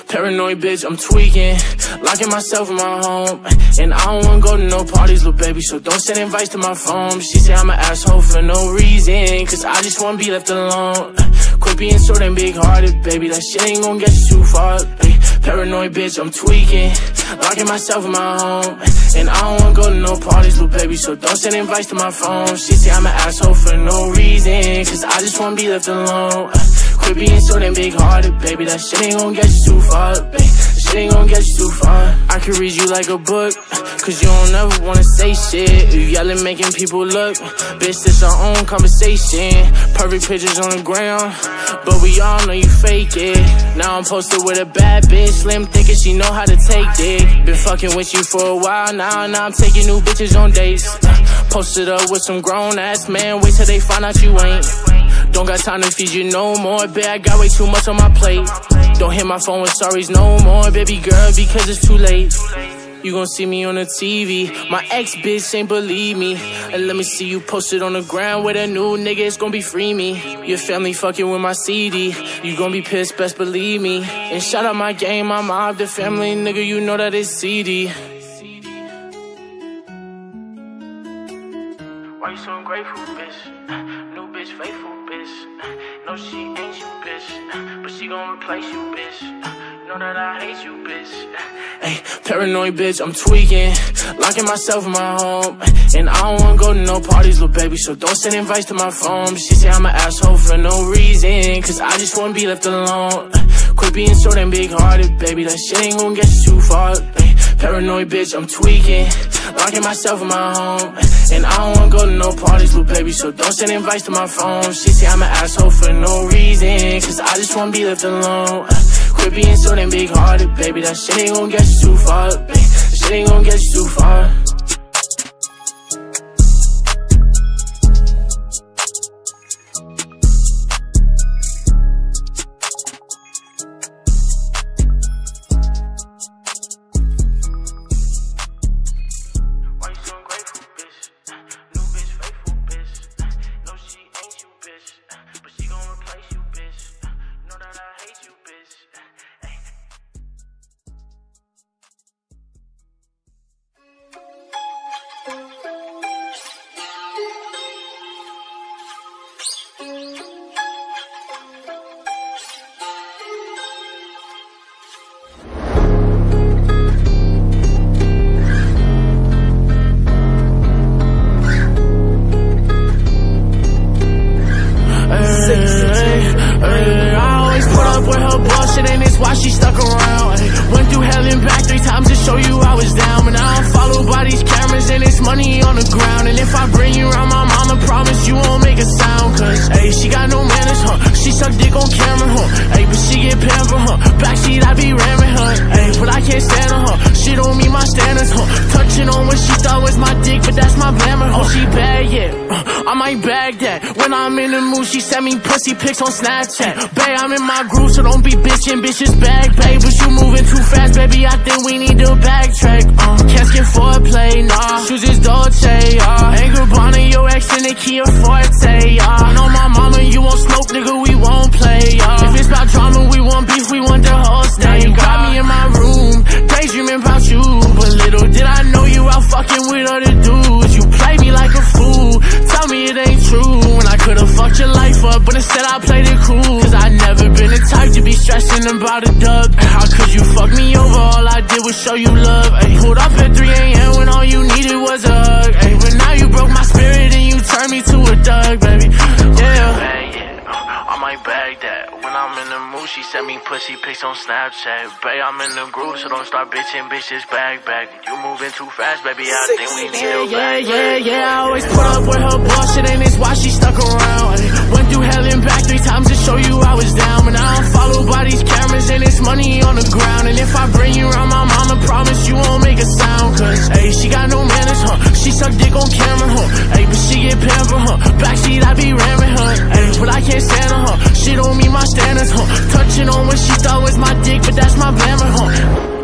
Paranoid bitch, I'm tweaking, locking myself in my home. And I don't wanna go to no parties, little baby, so don't send invites to my phone. She say I'm an asshole for no reason, cause I just wanna be left alone. Quit being so damn big-hearted, baby, that shit ain't gonna get you too far. Paranoid bitch, I'm tweaking, locking myself in my home. And I don't wanna go to no parties, little baby, so don't send invites to my phone. She say I'm an asshole for no reason, cause I just wanna be left alone. Quit being so damn big-hearted, baby, that shit ain't gon' get you too far, baby. That shit ain't gon' get you too far. I could read you like a book, cause you don't ever wanna say shit. You yelling, making people look. Bitch, this our own conversation. Perfect pictures on the ground, but we all know you fake it. Now I'm posted with a bad bitch, slim thick and she know how to take dick. Been fucking with you for a while now I'm taking new bitches on dates. Posted up with some grown-ass man, wait till they find out you ain't. Don't got time to feed you no more, babe, I got way too much on my plate. Don't hit my phone with sorries no more, baby girl, because it's too late. You gon' see me on the TV, my ex-bitch ain't believe me. And let me see you posted on the ground with a new nigga, it's gon' be free me. Your family fucking with my CD, you gon' be pissed, best believe me. And shout out my game, my mob, the family, nigga, you know that it's CD. Why you so ungrateful, bitch? New bitch, faithful, bitch. No, she ain't you, bitch, but she gon' replace you, bitch. Know that I hate you, bitch. Hey, paranoid bitch, I'm tweaking, locking myself in my home. And I don't wanna go to no parties, little baby, so don't send invites to my phone. She say I'm an asshole for no reason, cause I just wanna be left alone. Quit being so damn big-hearted, baby, that shit ain't gon' get you too far. Hey, paranoid bitch, I'm tweaking, locking myself in my home. And I don't wanna go to no parties, little baby, so don't send invites to my phone. She say I'm an asshole for no reason, cause I just wanna be left alone. Quit being so damn big-hearted, baby, that shit ain't gon' get you too far, baby. That shit ain't gon' get you too far. She sent me pussy pics on Snapchat. Babe, I'm in my groove, so don't be bitchin', bitches bag, babe. But you moving too fast, baby, I think we need to backtrack. Can't skip foreplay, nah. Shoes is Dolce, Ain't Gabbana, your ex in the Kia Forte, I know my mama, you won't smoke, nigga, we won't play, If it's about drama, we want beef, we want the whole state. You got me in my room, daydreaming about you. But little did I know you out fucking with other dudes. You play me like a fool, tell me it ain't true. When I could've fucked your life up, but instead I played it cool. Cause I never been the type to be stressing about a dub. How could you fuck me over? All I did was show you love. Ay, pulled up at 3 AM when all you needed was a hug. Ay, but now you broke my spirit and you turned me to a thug, baby. Yeah. On my might bag that. When I'm in the mood, she send me pussy pics on Snapchat. Babe, I'm in the groove, so don't start bitching, bitch, just back. You moving too fast, baby, I think we need to back. Yeah, I always put up with her bullshit, and it's why she stuck around. Went through hell and back 3 times to show you I was down. But now I'm followed by these cameras, and it's money on the ground. And if I bring you around my mama, promise you won't make a sound. Cause, ayy, she got no manners, huh? She suck dick on camera, huh? Ayy, but she get pampered, huh? Backseat, I be ramming her. Ayy, but I can't stand her, huh? She don't meet my standards, huh? Touching on what she thought was my dick, but that's my glamour, huh?